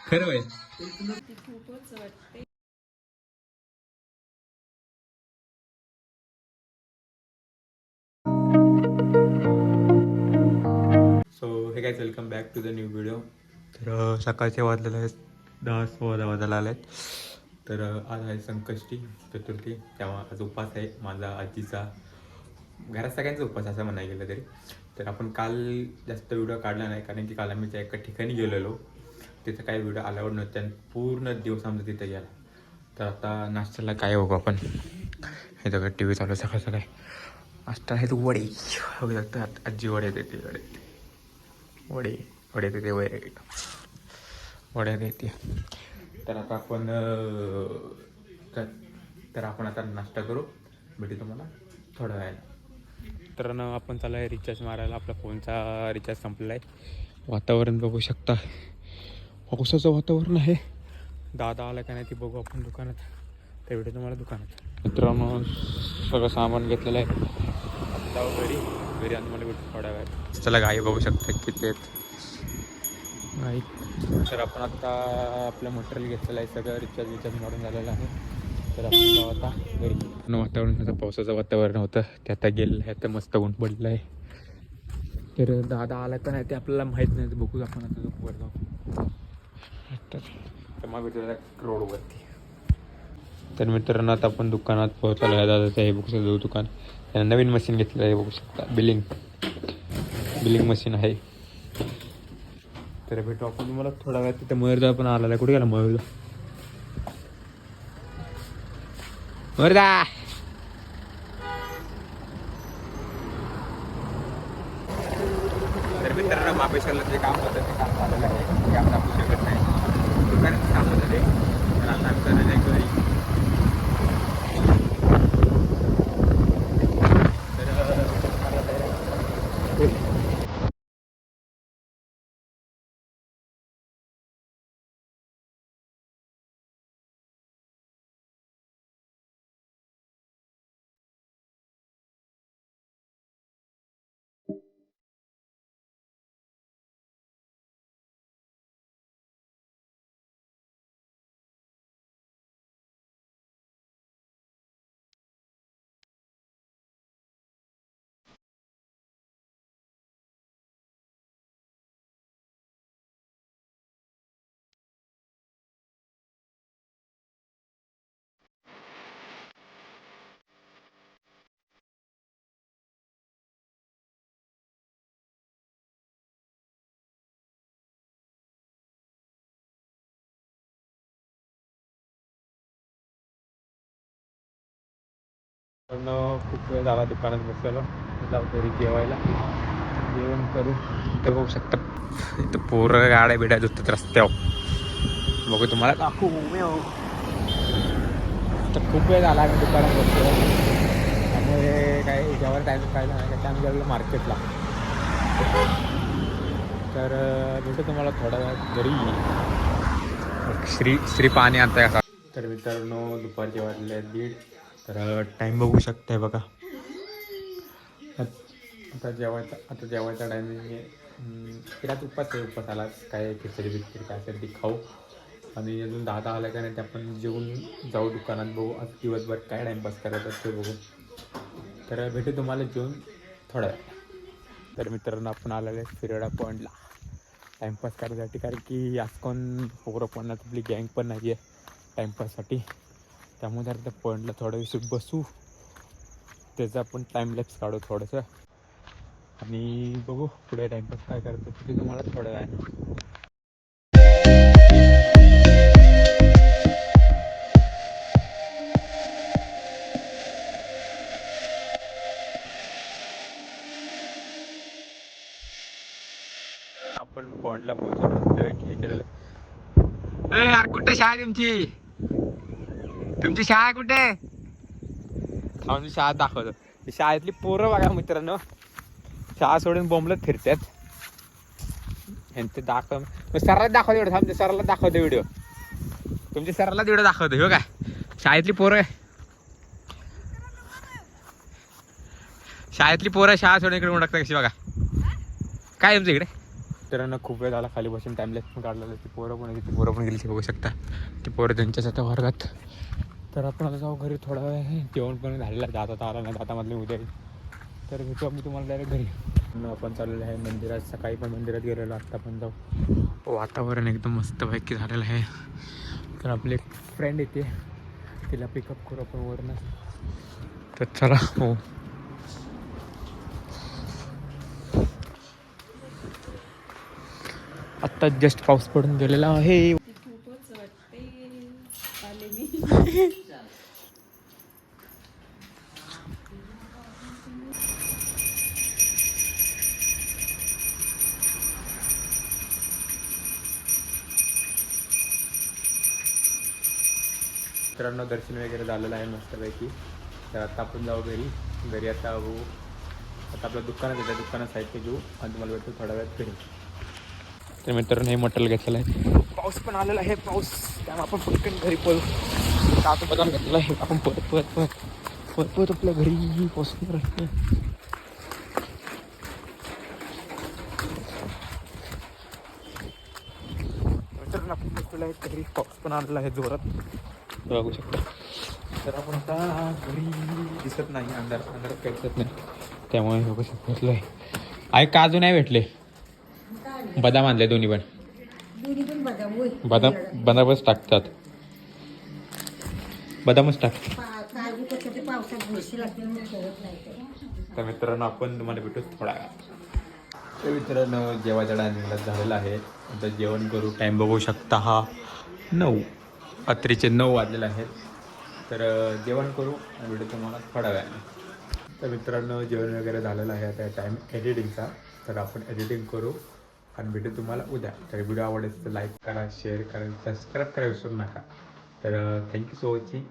खरं आहे. खूपच वाटते. सो हे काय, welcome back to the new video. तर सकाळचे वाजलेले आहेत 10:15 वाजायला आले आहेत. तर आज आहे संकष्टी चतुर्थी, तेव्हा आज उपास आहे माझा, आजीचा, घरात सगळ्यांचा उपास असं म्हणायला गेलं तरी. तर आपण काल जास्त व्हिडिओ काढला नाही, कारण की काल आम्ही त्या एका ठिकाणी गेलेलो, तिथं काही व्हिडिओ आल्यावर नव्हते आणि पूर्ण दिवस आमचा तिथे गेला. तर आता नाश्त्याला काय बघू आपण. हे सगळं टी व्ही चालू सकाळ सकाळी. नाश्ता आहे तो वडे बघू शकतात, आजी वडे देते, वडे वडे देते, वड्या देते. तर आता आपण तर आपण आता नाश्ता करू, भेटू तुम्हाला थोड्या वेळाने. तर आपण चालू आहे रिचार्ज मारायला, आपल्या फोनचा रिचार्ज संपलेला आहे. वातावरण बघू शकता, पावसाचं वातावरण आहे. दादा आला का नाही ते बघू आपण दुकानात, ते भेटू तुम्हाला दुकानात. मित्रांनो सगळं सामान घेतलेलं आहे, जाऊ घरी आणि मला भेटू थोड्या वेळात. चला गाई बघू शकता किती आहेत गाई. तर आपण आता आपलं मटेरियल घेतलेलं आहे, सगळं रिचार्ज मारून झालेलं आहे. तर आपण जाऊ आता घरी. वातावरण आता पावसाचं वातावरण होतं, ते आता गेलेलं आहे, आता मस्त ऊन पडलं आहे. तर दादा आला का नाही ते आपल्याला माहीत नाही, तर बघू आपण आता वर जाऊ. तर मग भेटूया रोडवरती. तर मित्रांनो आता आपण दुकानात पोहोचलो आहे. दादाचं हे बघू शकतो दुकान, त्यानं नवीन मशीन घेतलेलं आहे बघू शकता, बिलिंग मशीन आहे. तर भेटू आपण तुम्हाला थोडा वेळ. तिथे मयूरदा पण आलेला आहे, कुठे गेला मयूरदा? तर मित्रांनो महाबळेश्वरला जे काम होतं ते काम झालेलं आहे, ते आपण आपू शकत नाही, दुकानात काम होतं ते. तर आता आम्ही चाललेलं आहे घरी. पण खूप वेळ झाला दुकानात बसलेलो, जाऊ घरी जेवायला, जेवण करू. इथं बघू शकता, इथं पोरं गाड्या बिड्या धुतात रस्त्यावर, बघू तुम्हाला दाखवू. तर खूप वेळ झाला आम्ही दुकानात बसलो, त्यामुळे काय जेवायला टाईम पाहिला नाही का, त्यामुळे गेलेलो मार्केटला. तर भेटू तुम्हाला थोड्या वेळात घरी. श्री पाणी आणताय का? तर मित्रांनो दुपारचे वाजले आहेत 1:30. तर टाईम बघू शकताय बघा. आता जेवायचा टायमिंग आहे. तिलाच उपासाला काय खिचडी बिचडी काय असेल ती खाऊ. आणि अजून दादा आला का नाही ते आपण जेवून जाऊ दुकानात, बघू आज दिवसभर काय टाईमपास करायचं ते बघू. तर भेटू तुम्हाला जेवून थोड्या वेळ. तर मित्रांनो आपण आलेलं आहे फिराडा पॉईंटला टाईमपास करायसाठी, कारण की आज कोण पोरं पण आपली गँग पण नाही आहे टाईमपाससाठी. त्यामुळे जर त्या पॉईंटला थोडं दिवशी बसू, त्याचा आपण टाईमलॅप्स काढू थोडंसं, आणि बघू पुढे टाईमपास काय करायचं ते तुम्हाला थोड्या वेळाने. आपण पॉईंटला पोहोचलो. यार कुठे शाळा तुमची शाळा कुठे? थांबून शाळा दाखवतो. शाळेतली पोरं बघा मित्रांनो, शाळा सोडून बोंबलत फिरतात. ते दाखव सराला दाखवते व्हिडिओ, थांबते सराला दाखवते व्हिडिओ, तुमच्या सराला व्हिडिओ दाखवते. हो काय शाळेतली पोरं शाळा सोडून इकडे टाकतात कशी बघा. काय तुमच्या इकडे मित्रांनो खूप वेळ झाला खाली बसून टाईमलेस पण काढलेलं. ती पोरं पण ती पोरं पण गेली ती बघू शकता. ती पोरं त्यांच्यासाठी वर्गात. तर आपण आता जाऊ घरी थोडा वेळ आहे. जेवण पण झालेलं जाता आला नाही दातामधले उद्या. तर भेटू आम्ही तुम्हाला डायरेक्ट घरी. आपण चाललेलं आहे मंदिरात. सकाळी पण मंदिरात गेलेलो, आत्ता पण जाऊ. वातावरण एकदम मस्तपैकी झालेलं आहे. तर आपली एक फ्रेंड येते, तिला पिकअप करू आपण वरनं. तर चला. हो आत्ता जस्ट पाऊस पडून गेलेला आहे. ती खूपच वाटते. आले मी. मित्रांनो दर्शन वगैरे झालेलं आहे मस्तपैकी. तर आता आपण जाऊ घरी. घरी आता आपलं दुकानात येतं, दुकानात साहित्य घेऊ आणि तुम्हाला भेटतो थोड्या वेळात घरी. तर मित्रांनो हे मटेरियल घेतलेलं आहे. पाऊस पण आलेला आहे, पाऊस त्यामुळे आपण पटकन घरी पळू. आता बदाम घेतलेला आहे, आपण परत आपल्या घरी पाऊस राहते. मित्रांनो आपण बसलेलं आहे घरी, पाऊस पण आलेला आहे जोरात बघू शकता. तर आपण आता घरी दिसत नाही, अंधारात काही दिसत नाही, त्यामुळे बघू शकतो बसलो आहे. काजू नाही भेटले, बदाम आणले दोन्ही पण. बदामच टाकतात, बदामच टाकतात. तर मित्रांनो आपण तुम्हाला भेटू थोडा वेळात. तर मित्रांनो जेवायचा टायमिंगला झालेला आहे. आता जेवण करू. टाईम बघू शकता हा 9 रात्रीचे 9 वाजलेले आहेत. तर जेवण करू आणि व्हिडिओ तुम्हाला थोड्या वेळाने. तर मित्रांनो जेवण वगैरे झालेलं आहे. आता टाईम एडिटिंगचा. तर आपण एडिटिंग करू आणि व्हिडिओ तुम्हाला उद्या. तर व्हिडिओ आवडेल तर लाईक करा, शेअर करा, सबस्क्राईब करा विसरू नका. तर थँक्यू सो वॉचिंग.